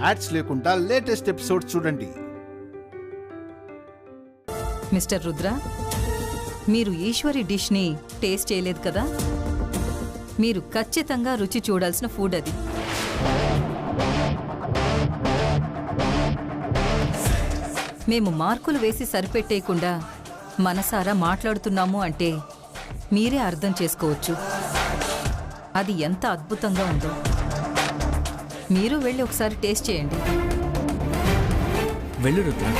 Ads లేకుండా latest episodes చూడండి. Mister Rudra, మీరు ఈశ్వరి డిష్ని టేస్ట్ చేయలేదు కదా? మీరు ఖచ్చితంగా రుచి చూడాల్సిన ఫుడ్ అది. మేము మార్కులు వేసి సరిపెట్టేయకుండా మనసారా మాట్లాడుతున్నాము అంటే మీరే అర్థం చేసుకోవచ్చు అది ఎంత అద్భుతంగా ఉందో. మీరు వెళ్ళి ఒకసారి టేస్ట్ చేయండి. వెళ్ళు రుద్ర.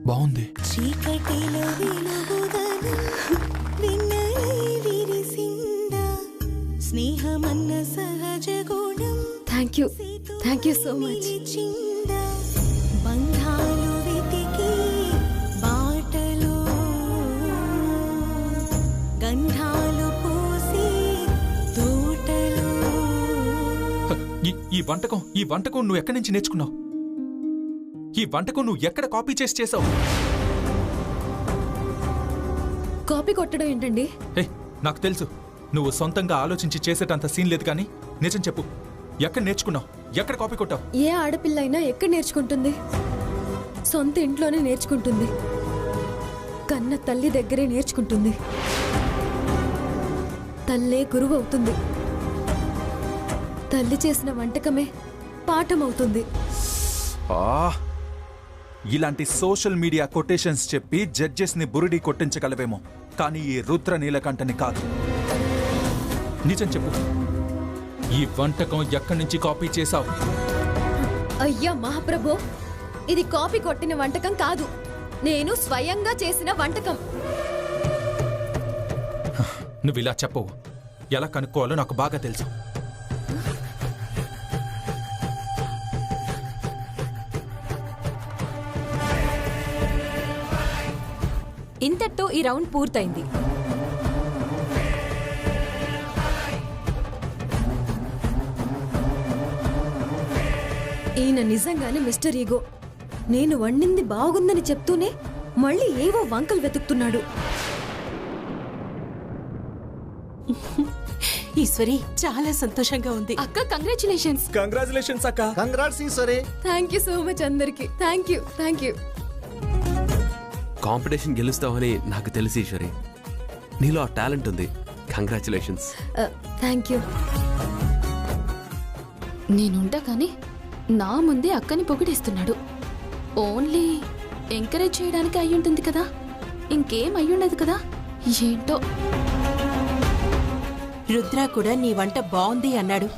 బాగుంది. Thank you so much. ఈ వంటకం నువ్వు ఎక్కడి నుంచి నేర్చుకున్నావు? ఈ వంటకం నువ్వు ఎక్కడ కాపీ చేసావు? కాపీ కొట్టడం ఏంటండి? నాకు తెలుసు నువ్వు సొంతంగా ఆలోచించి చేసేటంత సీన్ లేదు, కానీ నిజం చెప్పు, ఎక్కడ నేర్చుకున్నావు? ఎక్కడ కాపీ కొట్టావు? ఏ ఆడపిల్ల అయినా ఎక్కడ నేర్చుకుంటుంది? సొంత ఇంట్లోనే నేర్చుకుంటుంది. కన్న తల్లి దగ్గరే నేర్చుకుంటుంది. తల్లే గురువు అవుతుంది. తల్లి చేసిన వంటకమే పాఠం అవుతుంది. ఇలాంటి సోషల్ మీడియా కొటేషన్స్ చెప్పి జడ్జెస్ ని బురిడి కొట్టించగలవేమో, కానీ ఈ రుద్ర నీలకంఠని కాదు. నిజం చెప్పు, ఈ వంటకం ఎక్కడి నుంచి కాపీ చేశావు? అయ్యా మహాప్రభు, ఇది కాపీ కొట్టిన వంటకం కాదు, నేను స్వయంగా చేసిన వంటకం. నువ్వు ఇలా చెప్పవు, ఎలా కనుక్కోవాలో నాకు బాగా తెలుసు. ఇంతటితో ఈ రౌండ్ పూర్తయింది. ఈయన నిజంగానే మిస్టర్ ఈగో. నేను వండింది బాగుందని చెప్తూనే మళ్ళీ ఏవో వంకలు వెతుకుతున్నాడు. ఈశ్వరి, చాలా సంతోషంగా ఉంది. అక్క కంగ్రాచులేషన్స్. కంగ్రాచులేషన్స్ అక్క. Congrats Eshwari. Thank you so much అందరికి. Thank you. కాంపిటీషన్ గెలుస్తావని నాకు తెలిసి ఈశ్వరి, నీలో ఆ టాలెంట్ ఉంది. కంగ్రాచులేషన్స్. Thank you. నేనుంటా కానీ నా ముందే అక్కని పొగిడేస్తున్నాడు. ఓన్లీ ఎంకరేజ్ చేయడానికి అయ్యుంటుంది కదా, ఇంకేం అయ్యుండదు కదా. ఏంటో. రుద్ర కూడా నీ వంట బాగుంది అన్నాడు.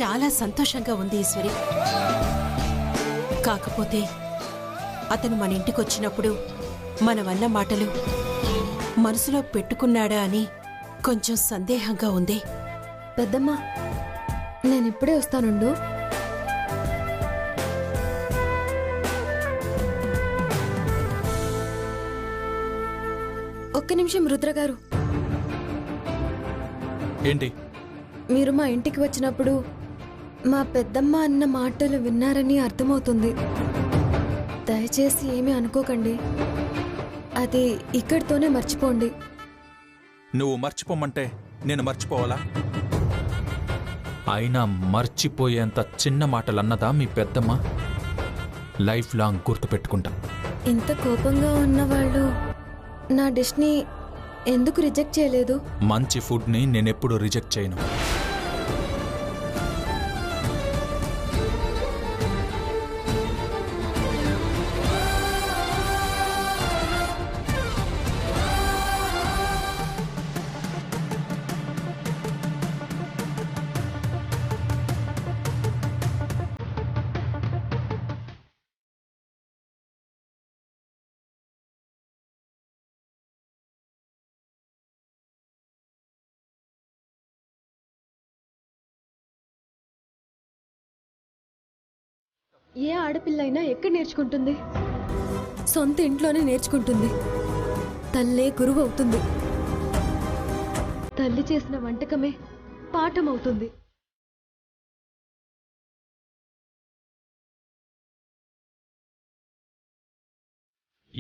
చాలా సంతోషంగా ఉంది ఈశ్వరి. కాకపోతే అతను మన ఇంటికొచ్చినప్పుడు మనవన్న మాటలు మనసులో పెట్టుకున్నాడా అని కొంచెం సందేహంగా ఉంది. పెద్దమ్మ, నేనిప్పుడే వస్తానుండు. ఒక్క నిమిషం రుద్ర గారు. ఏంటి? మీరు మా ఇంటికి వచ్చినప్పుడు మా పెద్దమ్మ అన్న మాటలు విన్నారని అర్థమవుతుంది. దయచేసి ఏమీ అనుకోకండి. అది ఇక్కడితోనే మర్చిపోండి. నువ్వు మర్చిపోమంటే నేను మర్చిపోవాలా? అయినా మర్చిపోయేంత చిన్న మాటలన్నదా మీ పెద్దమ్మ? లైఫ్ లాంగ్ గుర్తుపెట్టుకుంటా. ఇంత కోపంగా ఉన్నవాళ్ళు నా డిష్ని ఎందుకు రిజెక్ట్ చేయలేదు? మంచి ఫుడ్ని నేనెప్పుడు రిజెక్ట్ చేయను. ఏ ఆడపిల్ల అయినా ఎక్కడ నేర్చుకుంటుంది? సొంత ఇంట్లోనే నేర్చుకుంటుంది. తల్లే గురువు అవుతుంది. తల్లి చేసిన వంటకమే పాఠం అవుతుంది.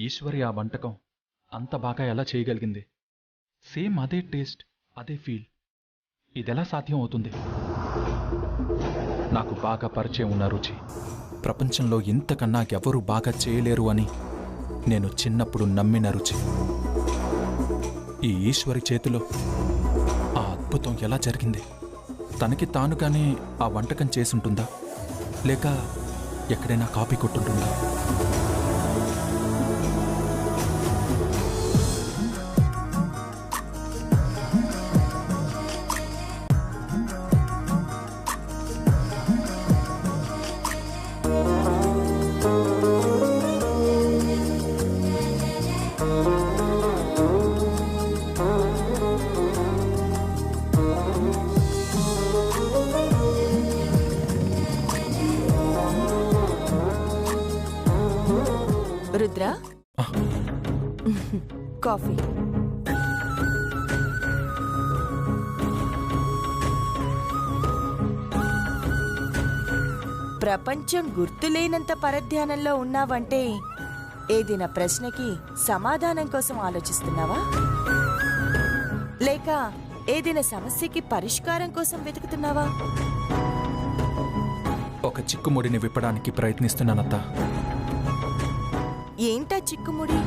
ఈశ్వరి ఆ వంటకం అంత బాగా ఎలా చేయగలిగింది? సేమ్ అదే టేస్ట్, అదే ఫీల్. ఇదెలా సాధ్యం అవుతుంది? నాకు బాగా పరిచయం ఉన్న రుచి. ప్రపంచంలో ఇంతకన్నా ఎవరూ బాగా చేయలేరు అని నేను చిన్నప్పుడు నమ్మిన రుచి. ఈ ఈశ్వరి చేతిలో ఆ అద్భుతం ఎలా జరిగింది? తనకి తానుగానే ఆ వంటకం చేసుంటుందా, లేక ఎక్కడైనా కాపీ కొట్టుంటుందా? రుద్ర, కాఫీ. ప్రపంచం గుర్తులేనంత పరధ్యానంలో ఉన్నావంటే ఏదైనా ప్రశ్నకి సమాధానం కోసం ఆలోచిస్తున్నావా, లేక ఏదైనా సమస్యకి పరిష్కారం కోసం వెతుకుతున్నావా? ఒక చిక్కుముడిని విప్పడానికి ప్రయత్నిస్తున్నానత్తా. ఏంటా చిక్కుముడి?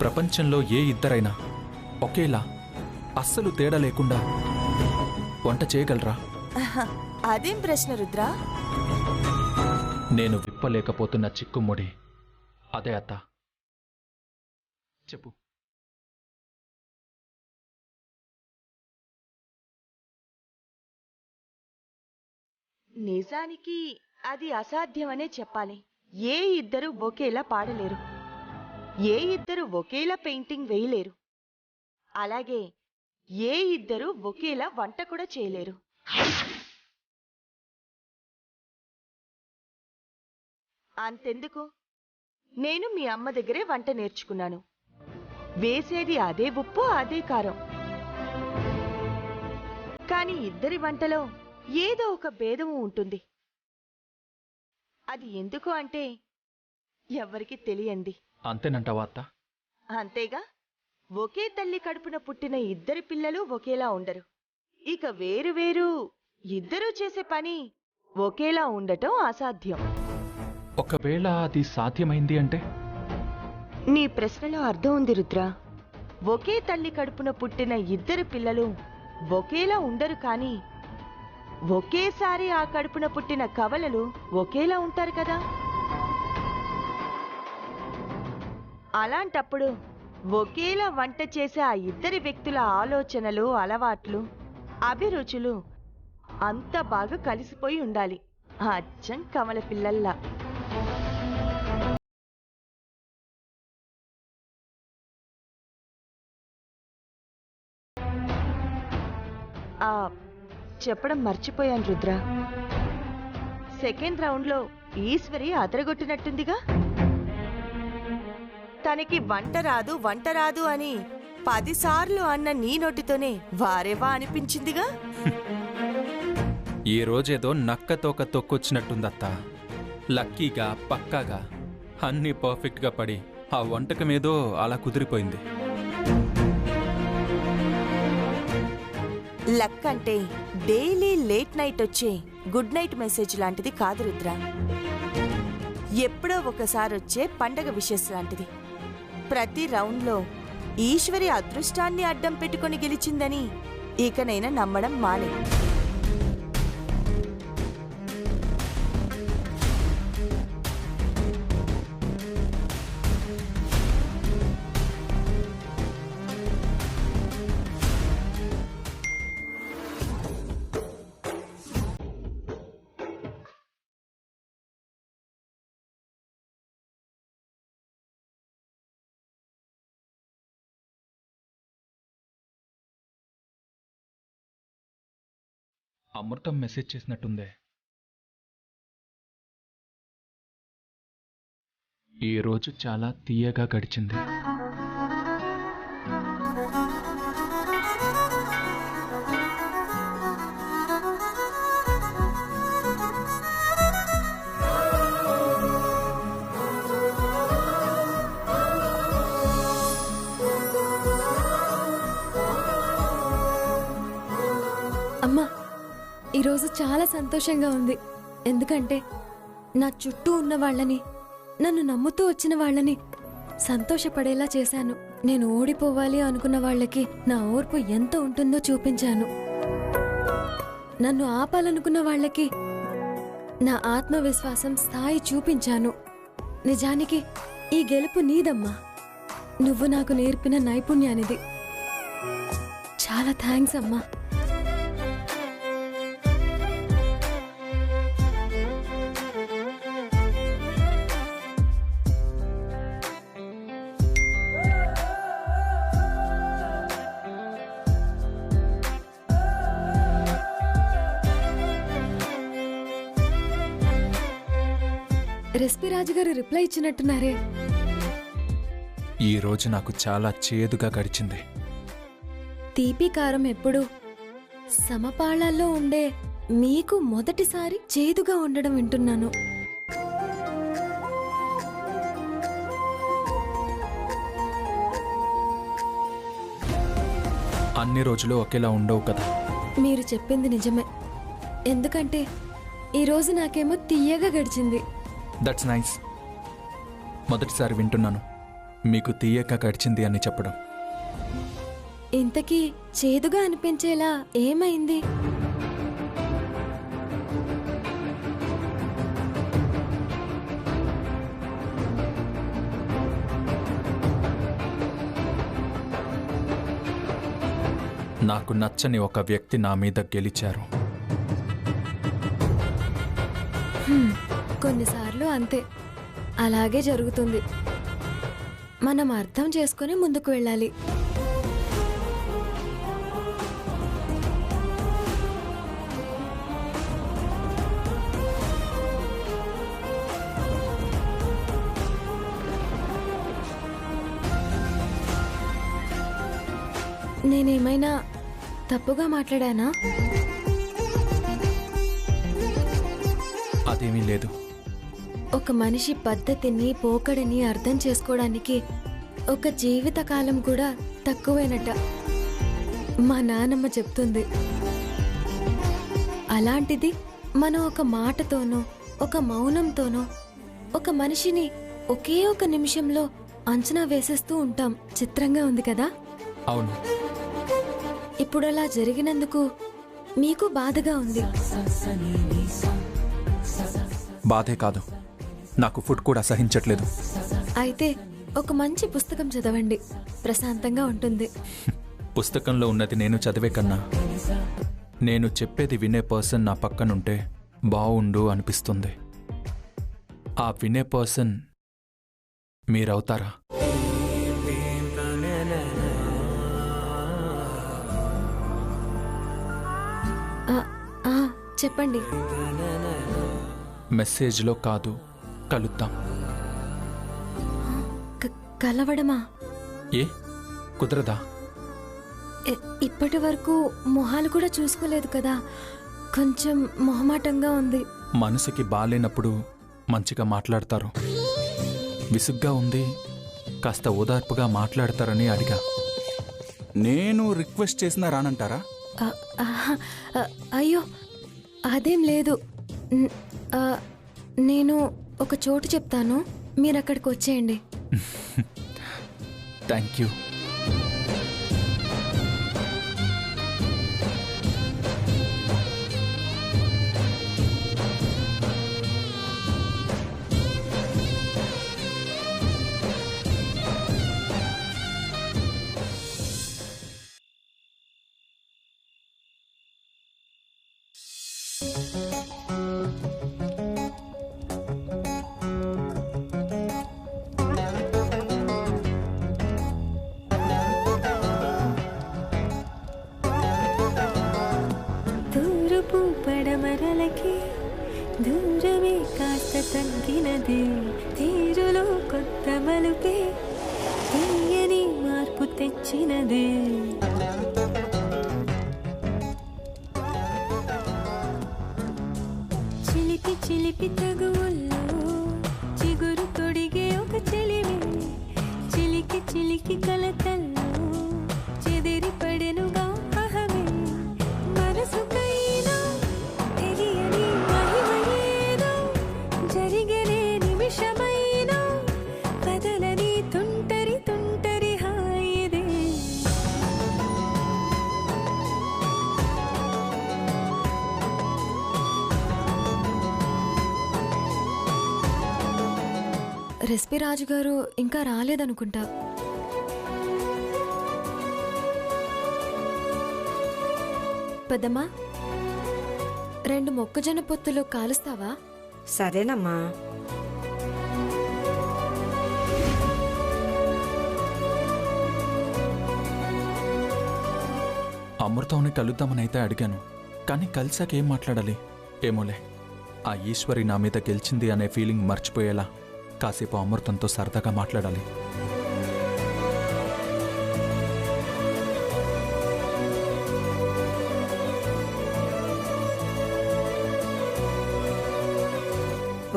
ప్రపంచంలో ఏ ఇద్దరైనా ఒకేలా అస్సలు తేడా లేకుండా వంట చేయగలరా? అదేం ప్రశ్న రుద్ర? నేను విప్పలేకపోతున్న చిక్కుముడి అదే అత్త. చెప్పు. నిజానికి అది అసాధ్యమనే చెప్పాలి. ఏ ఇద్దరు ఒకేలా పాడలేరు, ఏ ఇద్దరు ఒకేలా పెయింటింగ్ వేయలేరు, అలాగే ఏ ఇద్దరు ఒకేలా వంట కూడా చేయలేరు. అంతెందుకు, నేను మీ అమ్మ దగ్గరే వంట నేర్చుకున్నాను. వేసేది అదే ఉప్పు అదే కారం. కానీ ఇద్దరి వంటలో ఏదో ఒక భేదము ఉంటుంది. అది ఎందుకు అంటే ఎవరికి తెలియంది. అంతేనంటావా అత్త? అంతేగా. ఒకే తల్లి కడుపున పుట్టిన ఇద్దరి పిల్లలు ఒకేలా ఉండరు. ఇక వేరు వేరు ఇద్దరూ చేసే పని ఒకేలా ఉండటం అసాధ్యం. ఒకవేళ అది సాధ్యమైంది అంటే? నీ ప్రశ్నలో అర్థం ఉంది రుద్ర. ఒకే తల్లి కడుపున పుట్టిన ఇద్దరు పిల్లలు ఒకేలా ఉండరు, కానీ ఒకేసారి ఆ కడుపున పుట్టిన కవలలు ఒకేలా ఉంటారు కదా. అలాంటప్పుడు ఒకేలా వంట చేసే ఆ ఇద్దరి వ్యక్తుల ఆలోచనలు, అలవాట్లు, అభిరుచులు అంత బాగా కలిసిపోయి ఉండాలి. అచ్చం కమల పిల్లల్లా. చెప్పడం మర్చిపోయాను రుద్ర. సెకండ్ రౌండ్లో ఈశ్వరి అదరగొట్టినట్టుందిగా. తనకి వంట రాదు అని 10 సార్లు అన్న నీ నోటితోనే వారేవా అనిపించిందిగా. ఈ రోజేదో నక్క తోక తొక్కొచ్చినట్టుందత్తా. లక్కీగా పక్కాగా అన్నీ పర్ఫెక్ట్గా పడి ఆ వంటకమేదో అలా కుదిరిపోయింది. లక్ అంటే డైలీ లేట్ నైట్ వచ్చే గుడ్ నైట్ మెసేజ్ లాంటిది కాదు రుద్ర. ఎప్పుడో ఒకసారి వచ్చే పండగ విషెస్ లాంటిది. ప్రతి రౌండ్లో ఈశ్వరి అదృష్టాన్ని అడ్డం పెట్టుకుని గెలిచిందని ఇకనైనా నమ్మడం మానే. అమృతం మెసేజ్ చేసినట్టుందే. ఈ రోజు చాలా తీయగా గడిచింది. అమ్మా, ఈరోజు చాలా సంతోషంగా ఉంది. ఎందుకంటే నా చుట్టూ ఉన్న వాళ్ళని, నన్ను నమ్ముతూ వచ్చిన వాళ్ళని సంతోషపడేలా చేశాను. నేను ఓడిపోవాలి అనుకున్న వాళ్ళకి నా ఓర్పు ఎంత ఉంటుందో చూపించాను. నన్ను ఆపాలనుకున్న వాళ్ళకి నా ఆత్మవిశ్వాసం స్థాయి చూపించాను. నిజానికి ఈ గెలుపు నీదమ్మా. నువ్వు నాకు నేర్పిన నైపుణ్యానిది. చాలా థ్యాంక్స్ అమ్మా. రెసిపీ రాజు గారు రిప్లై ఇచ్చినట్టున్నారే. ఈ రోజు నాకు చాలా చేదుగా గడిచింది. తీపి కారం ఎప్పుడు సమపాళాల్లో ఉండే మీకు మొదటిసారి చేదుగా ఉండడం వింటున్నాను. అన్ని రోజులు ఒకేలా ఉండవు కదా. మీరు చెప్పింది నిజమే. ఎందుకంటే ఈరోజు నాకేమో తీయగా గడిచింది. That's nice. మొదటిసారి వింటున్నాను మీకు తీయక గడిచింది అని చెప్పడం. ఇంతకీ చేదుగా అనిపించేలా ఏమైంది? నాకు నచ్చని ఒక వ్యక్తి నా మీద గెలిచారు. కొన్నిసార్లు అంతే, అలాగే జరుగుతుంది. మనం అర్థం చేసుకుని ముందుకు వెళ్ళాలి. నేనేమైనా తప్పుగా మాట్లాడానా? అదేమీ లేదు. ఒక మనిషి పద్ధతిని, పోకడని అర్థం చేసుకోవడానికి ఒక జీవితకాలం కూడా తక్కువేనట మా నాన్నమ్మ చెప్తుంది. అలాంటిది మనం ఒక మాటతోనో, ఒక మౌనంతోనో ఒక మనిషిని ఒకే ఒక నిమిషంలో అంచనా వేసేస్తూ ఉంటాం. చిత్రంగా ఉంది కదా? అవును. ఇప్పుడు అలా జరిగినందుకు మీకు బాధగా ఉంది. బాధే కాదు, నాకు ఫుడ్ కూడా సహించట్లేదు. అయితే ఒక మంచి పుస్తకం చదవండి, ప్రశాంతంగా ఉంటుంది. పుస్తకంలో ఉన్నది నేను చదివే కన్నా నేను చెప్పేది వినే పర్సన్ నా పక్కనుంటే బావుండు అనిపిస్తుంది. ఆ వినే పర్సన్ మీరవుతారా? చెప్పండి. మెసేజ్లో కాదు, కలుద్దాం. కలవడమా? ఏ కుదరదా? ఇప్పటి వరకు మొహాలు కూడా చూసుకోలేదు కదా, కొంచెం మొహమాటంగా ఉంది. మనసుకి బాలేనప్పుడు మంచిగా మాట్లాడతారు. విసుగ్గా ఉంది, కాస్త ఓదార్పుగా మాట్లాడతారని అడిగా. నేను రిక్వెస్ట్ చేసినా రానంటారా? అయ్యో అదేం లేదు. నేను ఒక చోటు చెప్తాను, మీరు అక్కడికి వచ్చేయండి. Thank you. తూర్పు పడమరలకి దూరమే కాస్త తగ్గినది, తీరులో కొత్త మలుపే తీయని మార్పు తెచ్చినది. చిలిపి చిలిపి తగువుల్లో చిగురు తొడిగే ఒక చెలిమి, చిలికి చిలికి కలతల్లో చెదిరి పడెనుగా అహమే. మనసుకైనా తెలియని మహిమయేదో జరిగనే నిమిషమైనా, కదలని తుంటరి తుంటరి హాయిదే. రెసిపీ రాజు గారు ఇంకా రాలేదనుకుంటా. పెద్దమ్మా, 2 మొక్కజొన్న పొత్తులు కాలుస్తావా? సరేనమ్మా. అమృతంని కలుద్దామని అయితే అడిగాను, కానీ కలిసాక ఏం మాట్లాడాలి ఏమోలే. ఆ ఈశ్వరి నా మీద గెలిచింది అనే ఫీలింగ్ మర్చిపోయేలా కాసేపు అమృతంతో సరదాగా మాట్లాడాలి.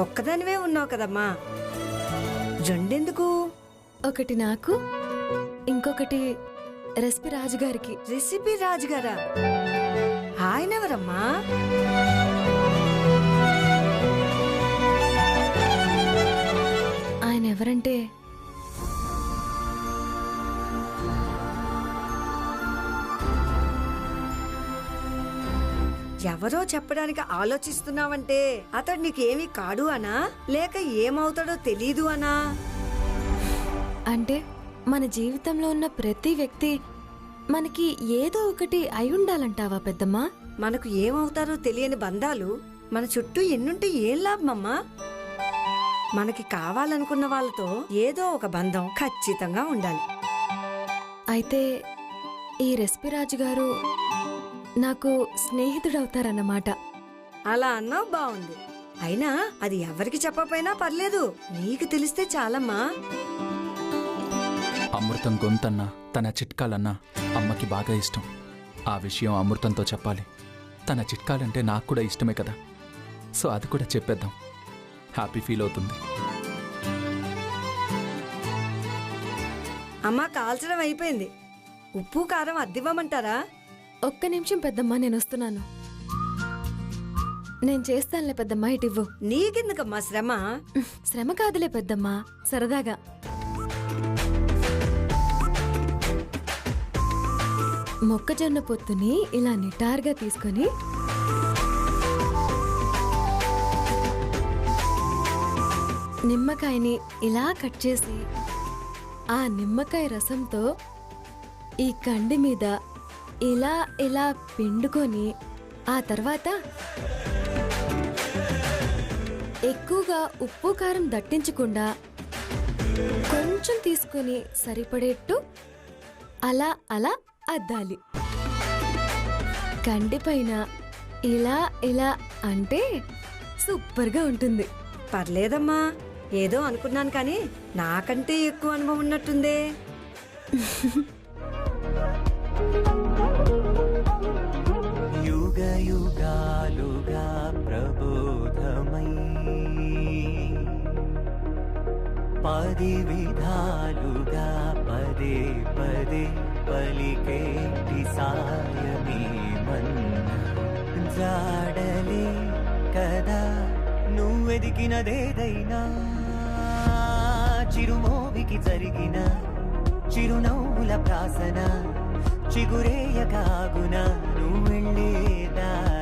ఒక్కదానివే ఉన్నావు కదమ్మా, రెండెందుకు? ఒకటి నాకు, ఇంకొకటి రెసిపీ రాజుగారికి. రెసిపీ రాజుగారా? ఆయన ఎవరమ్మా? ఆయన ఎవరంటే ఎవరో చెప్పడానికి ఆలోచిస్తున్నావంటే అతడు నీకేమీ కాడు అనా, లేక ఏమవుతాడో తెలీదు అనా? అంటే మన జీవితంలో ఉన్న ప్రతి వ్యక్తి మనకి ఏదో ఒకటి అయి ఉండాలంటావా పెద్దమ్మా? మనకు ఏమవుతారో తెలియని బంధాలు మన చుట్టూ ఎన్నుంటే ఏం లాభమమ్మా? మనకి కావాలనుకున్న వాళ్ళతో ఏదో ఒక బంధం ఖచ్చితంగా ఉండాలి. అయితే ఈ రెసిపీ రాజు గారు నాకు స్నేహితుడవుతారన్నమాట. అలా అన్నావు, బాగుంది. అయినా అది ఎవరికి చెప్పకపోయినా పర్లేదు, నీకు తెలిస్తే చాలమ్మా. అమృతం గొంతన్నా తన చిట్కాలన్నా అమ్మకి బాగా ఇష్టం. ఆ విషయం అమృతంతో చెప్పాలి. తన చిట్కాలంటే నాకు కూడా ఇష్టమే కదా, సో అది కూడా చెప్పేద్దాం. హ్యాపీ ఫీల్ అవుతుంది. అమ్మా, కాల్చడం అయిపోయింది. ఉప్పు కారం అద్దివ్వమంటారా? ఒక్క నిమిషం పెద్దమ్మా, నేను వస్తున్నాను. నేను చేస్తానులే పెద్దమ్మా, ఇటివ్వు. నీకెందుకమ్మా శ్రమ? శ్రమ కాదులే పెద్దమ్మా, సరదాగా. మొక్కజొన్న పొత్తుని ఇలా నిటారుగా తీసుకొని నిమ్మకాయని ఇలా కట్ చేసి ఆ నిమ్మకాయ రసంతో ఈ కండి మీద ఇలా ఇలా పిండుకొని, ఆ తర్వాత ఎక్కువగా ఉప్పు కారం దట్టించకుండా కొంచెం తీసుకొని సరిపడేట్టు అలా అలా అద్దాలి. కండి పైన ఇలా ఇలా అంటే సూపర్గా ఉంటుంది. పర్లేదమ్మా, ఏదో అనుకున్నాను కానీ నాకంటే ఎక్కువ అనుభవం ఉన్నట్టుందే. యుగ యుగాలుగా ప్రబోధమై పది విధాలుగా పదే పదే పలికేటి సాయమే మన్నా జాడలే కదా నువ్వెదికినదేదైనా చిరుమోవికి జరిగిన చిరునవ్వుల ప్రాసన చిగురేయ కాగున నువ్వెళ్ళే దారి